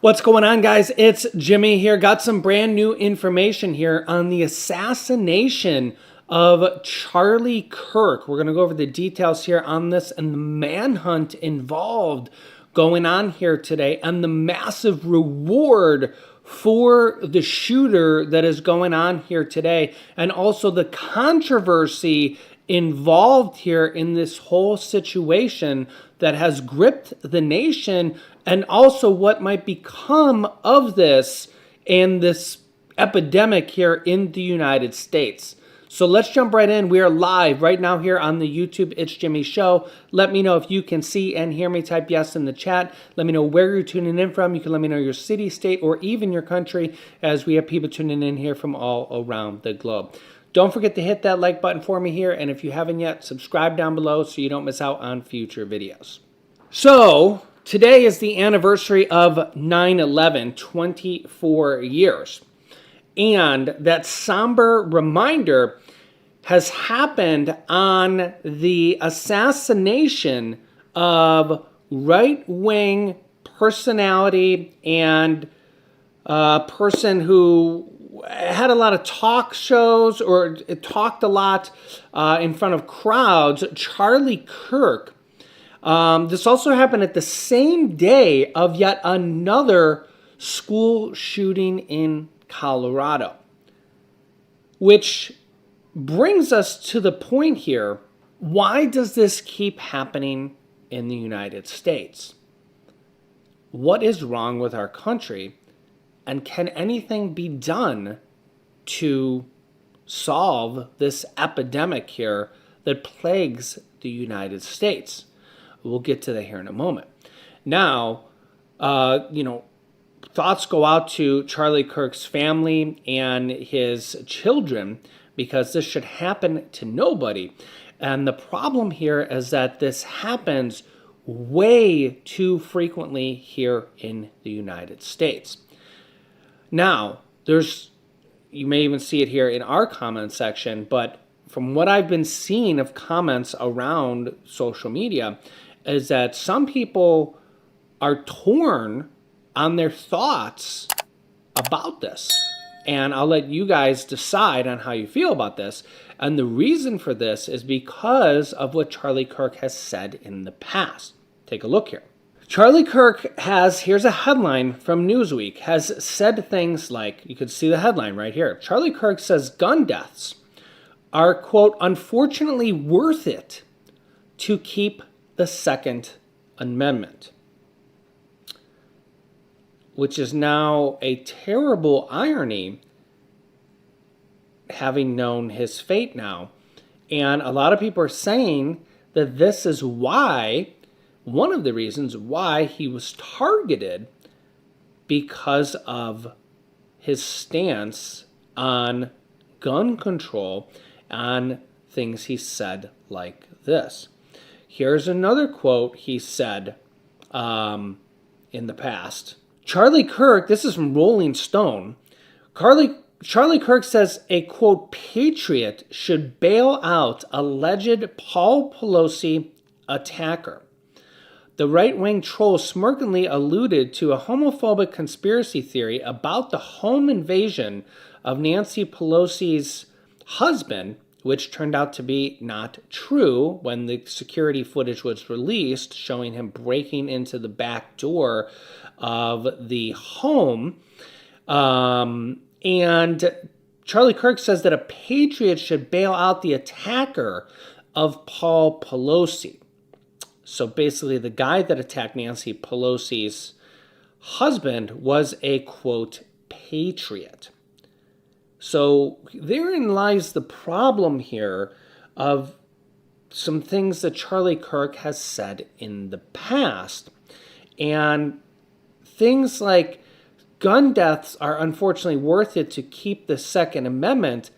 What's going on, guys? It's Jimmy here. Got some brand new information here on the assassination of Charlie Kirk. We're going to go over the details here on this and the manhunt involved going on here today and the massive reward for the shooter that is going on here today, and also the controversy involved here in this whole situation that has gripped the nation, and also what might become of this and this epidemic here in the United States. So let's jump right in. We are live right now here on the YouTube It's Jimmy Show. Let me know if you can see and hear me. Type yes in the chat. Let me know where you're tuning in from. You can let me know your city, state, or even your country, as we have people tuning in here from all around the globe. Don't forget to hit that like button for me here, and if you haven't yet, subscribe down below so you don't miss out on future videos. So today is the anniversary of 9/11, 24 years. And that somber reminder has happened on the assassination of right-wing personality and a person who had a lot of talk shows or talked a lot in front of crowds, Charlie Kirk. This also happened at the same day of yet another school shooting in Colorado, which brings us to the point here. Why does this keep happening in the United States? What is wrong with our country? And can anything be done to solve this epidemic here that plagues the United States? We'll get to that here in a moment. Now, thoughts go out to Charlie Kirk's family and his children, because this should happen to nobody. And the problem here is that this happens way too frequently here in the United States. Now, you may even see it here in our comment section, but from what I've been seeing of comments around social media is that some people are torn on their thoughts about this. And I'll let you guys decide on how you feel about this. And the reason for this is because of what Charlie Kirk has said in the past. Take a look here. Charlie Kirk here's a headline from Newsweek, has said things like, you can see the headline right here. Charlie Kirk says gun deaths are, quote, unfortunately worth it to keep the Second Amendment, which is now a terrible irony, having known his fate now. And a lot of people are saying that this is why, one of the reasons why he was targeted, because of his stance on gun control, on things he said like this. Here's another quote he said in the past. Charlie Kirk, this is from Rolling Stone. Charlie Kirk says a, quote, patriot should bail out alleged Paul Pelosi attacker. The right-wing troll smirkingly alluded to a homophobic conspiracy theory about the home invasion of Nancy Pelosi's husband, which turned out to be not true when the security footage was released, showing him breaking into the back door of the home. And Charlie Kirk says that a patriot should bail out the attacker of Paul Pelosi. So basically, the guy that attacked Nancy Pelosi's husband was a, quote, patriot. So therein lies the problem here of some things that Charlie Kirk has said in the past. And things like gun deaths are unfortunately worth it to keep the Second Amendment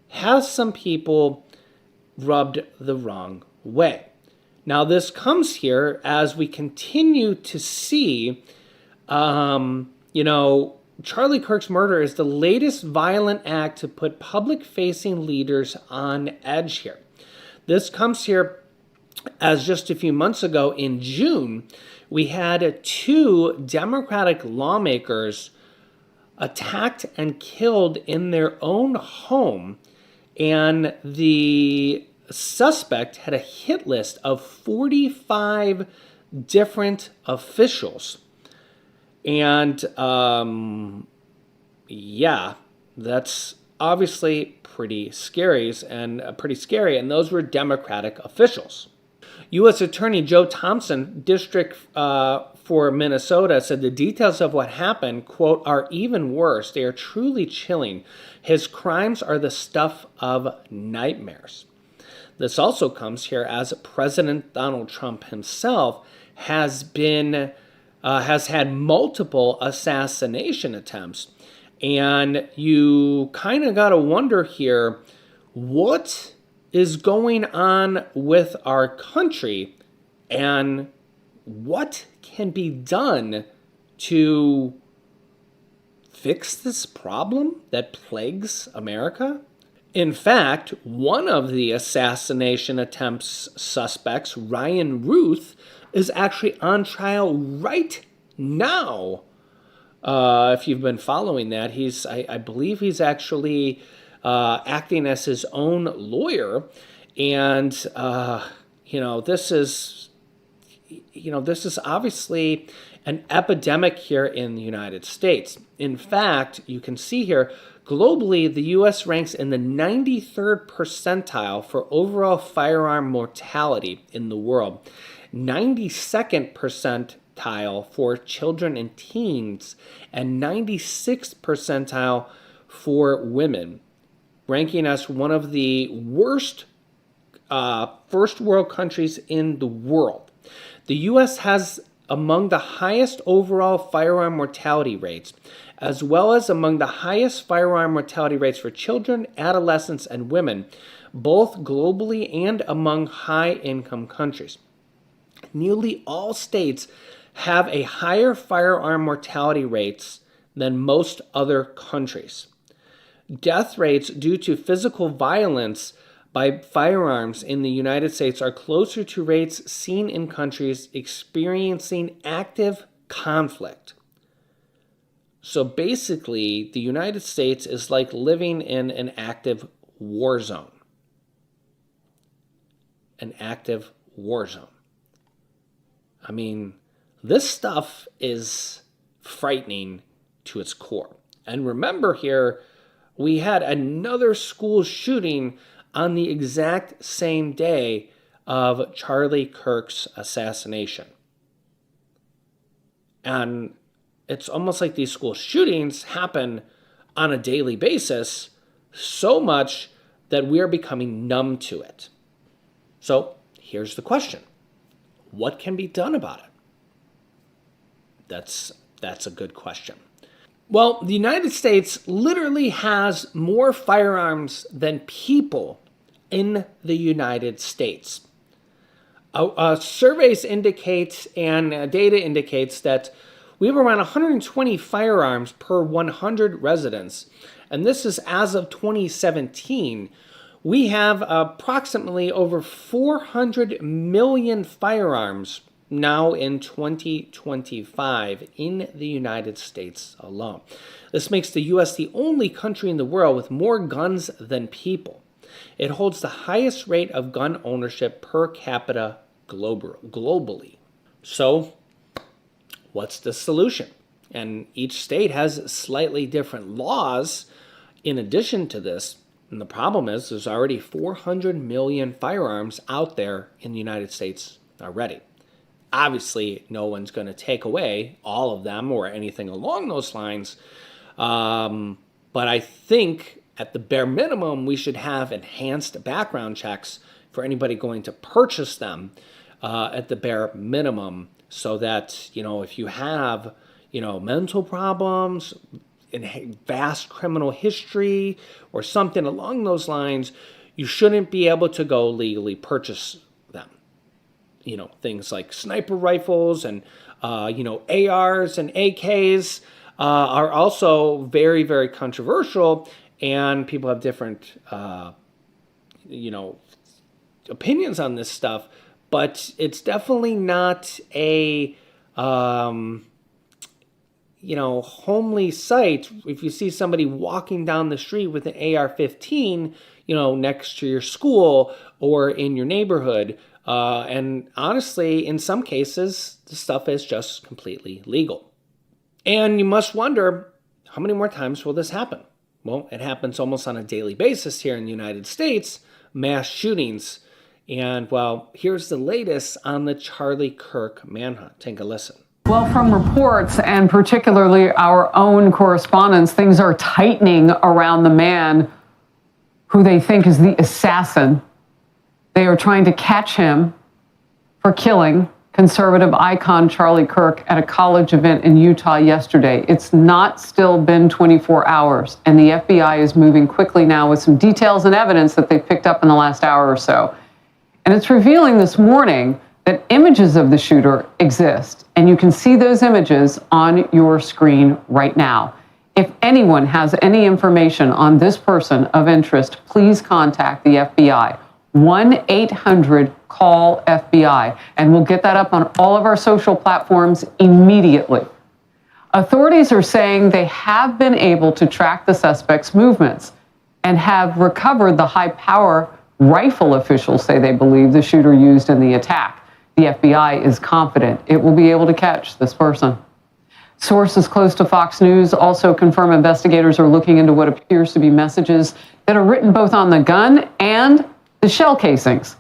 has some people rubbed the wrong way. Now, this comes here as we continue to see, Charlie Kirk's murder is the latest violent act to put public-facing leaders on edge here. This comes here as just a few months ago in June, we had two Democratic lawmakers attacked and killed in their own home, and the suspect had a hit list of 45 different officials. And yeah, that's obviously pretty scary, and those were Democratic officials. U.S. Attorney Joe Thompson, District for Minnesota, said the details of what happened, quote, are even worse. They are truly chilling. His crimes are the stuff of nightmares. This also comes here as President Donald Trump himself has had multiple assassination attempts. And you kind of got to wonder here, what is going on with our country and what can be done to fix this problem that plagues America? In fact, one of the assassination attempts suspects, Ryan Ruth, is actually on trial right now. If you've been following that, I believe he's actually acting as his own lawyer, and this is obviously an epidemic here in the United States. In fact, you can see here, globally, the U.S. ranks in the 93rd percentile for overall firearm mortality in the world, 92nd percentile for children and teens, and 96th percentile for women, ranking us one of the worst first world countries in the world. The U.S. has among the highest overall firearm mortality rates, as well as among the highest firearm mortality rates for children, adolescents, and women, both globally and among high-income countries. Nearly all states have a higher firearm mortality rates than most other countries. Death rates due to physical violence by firearms in the United States are closer to rates seen in countries experiencing active conflict. So basically, the United States is like living in an active war zone. An active war zone. I mean, this stuff is frightening to its core. And remember here, we had another school shooting on the exact same day of Charlie Kirk's assassination. And it's almost like these school shootings happen on a daily basis, so much that we are becoming numb to it. So here's the question. What can be done about it? That's a good question. Well, the United States literally has more firearms than people in the United States. Surveys indicate and data indicates that we have around 120 firearms per 100 residents, and this is as of 2017. We have approximately over 400 million firearms now in 2025 in the United States alone. This makes the U.S. the only country in the world with more guns than people. It holds the highest rate of gun ownership per capita globally. So, what's the solution? And each state has slightly different laws in addition to this. And the problem is there's already 400 million firearms out there in the United States already. Obviously, no one's going to take away all of them or anything along those lines. But I think at the bare minimum, we should have enhanced background checks for anybody going to purchase them at the bare minimum, so that, if you have, mental problems, vast criminal history, or something along those lines, you shouldn't be able to go legally purchase them. Things like sniper rifles and, ARs and AKs are also very, very controversial, and people have different, opinions on this stuff. but it's definitely not a homely sight. If you see somebody walking down the street with an AR-15, next to your school or in your neighborhood, and honestly, in some cases, the stuff is just completely legal. And you must wonder, how many more times will this happen? Well, it happens almost on a daily basis here in the United States, mass shootings. And, well, here's the latest on the Charlie Kirk manhunt. Take a listen. Well, from reports and particularly our own correspondents, things are tightening around the man who they think is the assassin. They are trying to catch him for killing conservative icon Charlie Kirk at a college event in Utah yesterday. It's not still been 24 hours, and the FBI is moving quickly now with some details and evidence that they've picked up in the last hour or so. And it's revealing this morning that images of the shooter exist, and you can see those images on your screen right now. If anyone has any information on this person of interest, please contact the FBI. 1-800-CALL-FBI, and we'll get that up on all of our social platforms immediately. Authorities are saying they have been able to track the suspect's movements and have recovered the high-power rifle officials say they believe the shooter used in the attack. The FBI is confident it will be able to catch this person. Sources close to Fox News also confirm investigators are looking into what appears to be messages that are written both on the gun and the shell casings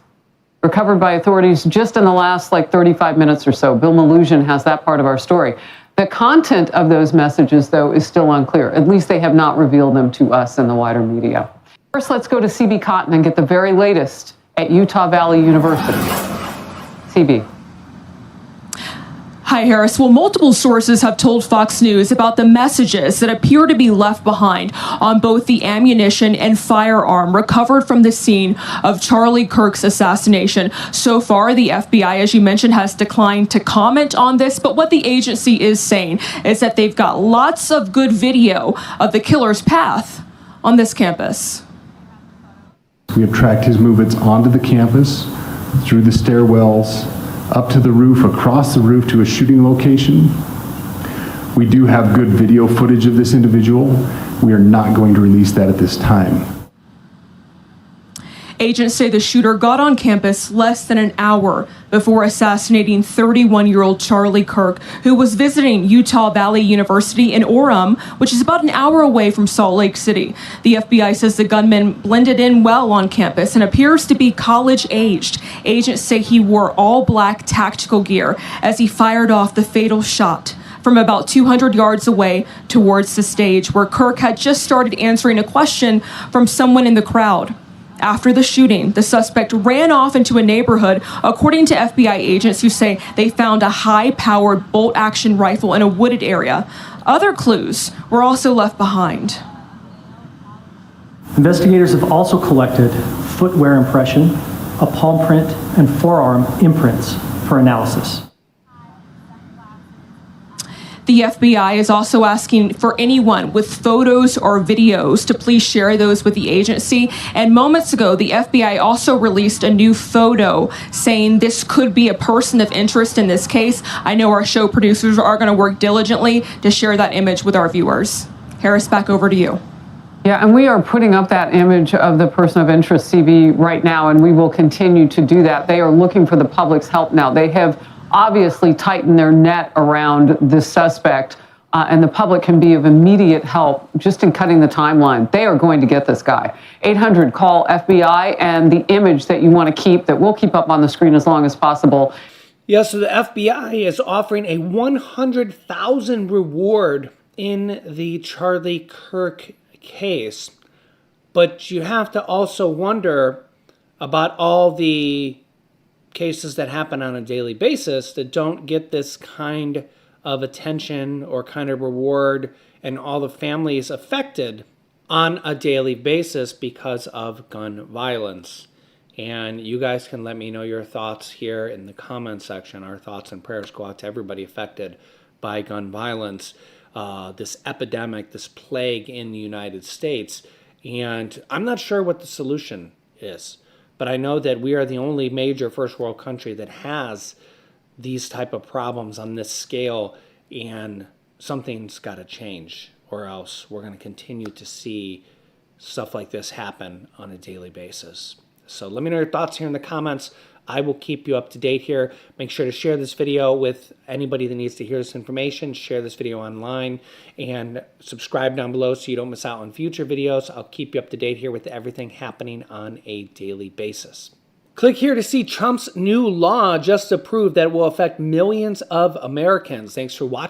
recovered by authorities just in the last 35 minutes or so. Bill Maluzhin has that part of our story. The content of those messages, though, is still unclear. At least they have not revealed them to us in the wider media. First, let's go to CB Cotton and get the very latest at Utah Valley University. CB. Hi, Harris. Well, multiple sources have told Fox News about the messages that appear to be left behind on both the ammunition and firearm recovered from the scene of Charlie Kirk's assassination. So far, the FBI, as you mentioned, has declined to comment on this, but what the agency is saying is that they've got lots of good video of the killer's path on this campus. We have tracked his movements onto the campus, through the stairwells, up to the roof, across the roof to a shooting location. We do have good video footage of this individual. We are not going to release that at this time. Agents say the shooter got on campus less than an hour before assassinating 31-year-old Charlie Kirk, who was visiting Utah Valley University in Orem, which is about an hour away from Salt Lake City. The FBI says the gunman blended in well on campus and appears to be college-aged. Agents say he wore all-black tactical gear as he fired off the fatal shot from about 200 yards away towards the stage, where Kirk had just started answering a question from someone in the crowd. After the shooting, the suspect ran off into a neighborhood, according to FBI agents who say they found a high-powered bolt-action rifle in a wooded area. Other clues were also left behind. Investigators have also collected footwear impression, a palm print, and forearm imprints for analysis. The FBI is also asking for anyone with photos or videos to please share those with the agency. And moments ago, the FBI also released a new photo saying this could be a person of interest in this case. I know our show producers are going to work diligently to share that image with our viewers. Harris, back over to you. Yeah, and we are putting up that image of the person of interest, CB, right now, and we will continue to do that. They are looking for the public's help now. They have obviously tighten their net around this suspect, and the public can be of immediate help just in cutting the timeline. They are going to get this guy. 800-CALL-FBI, and the image that you want to keep, that we'll keep up on the screen as long as possible. Yeah, so the FBI is offering a $100,000 reward in the Charlie Kirk case. But you have to also wonder about all the cases that happen on a daily basis that don't get this kind of attention or kind of reward, and all the families affected on a daily basis because of gun violence. And you guys can let me know your thoughts here in the comment section. Our thoughts and prayers go out to everybody affected by gun violence, this epidemic, this plague in the United States. And I'm not sure what the solution is, but I know that we are the only major first world country that has these type of problems on this scale, and something's got to change, or else we're going to continue to see stuff like this happen on a daily basis. So let me know your thoughts here in the comments. I will keep you up to date here. Make sure to share this video with anybody that needs to hear this information. Share this video online and subscribe down below so you don't miss out on future videos. I'll keep you up to date here with everything happening on a daily basis. Click here to see Trump's new law just approved that will affect millions of Americans. Thanks for watching.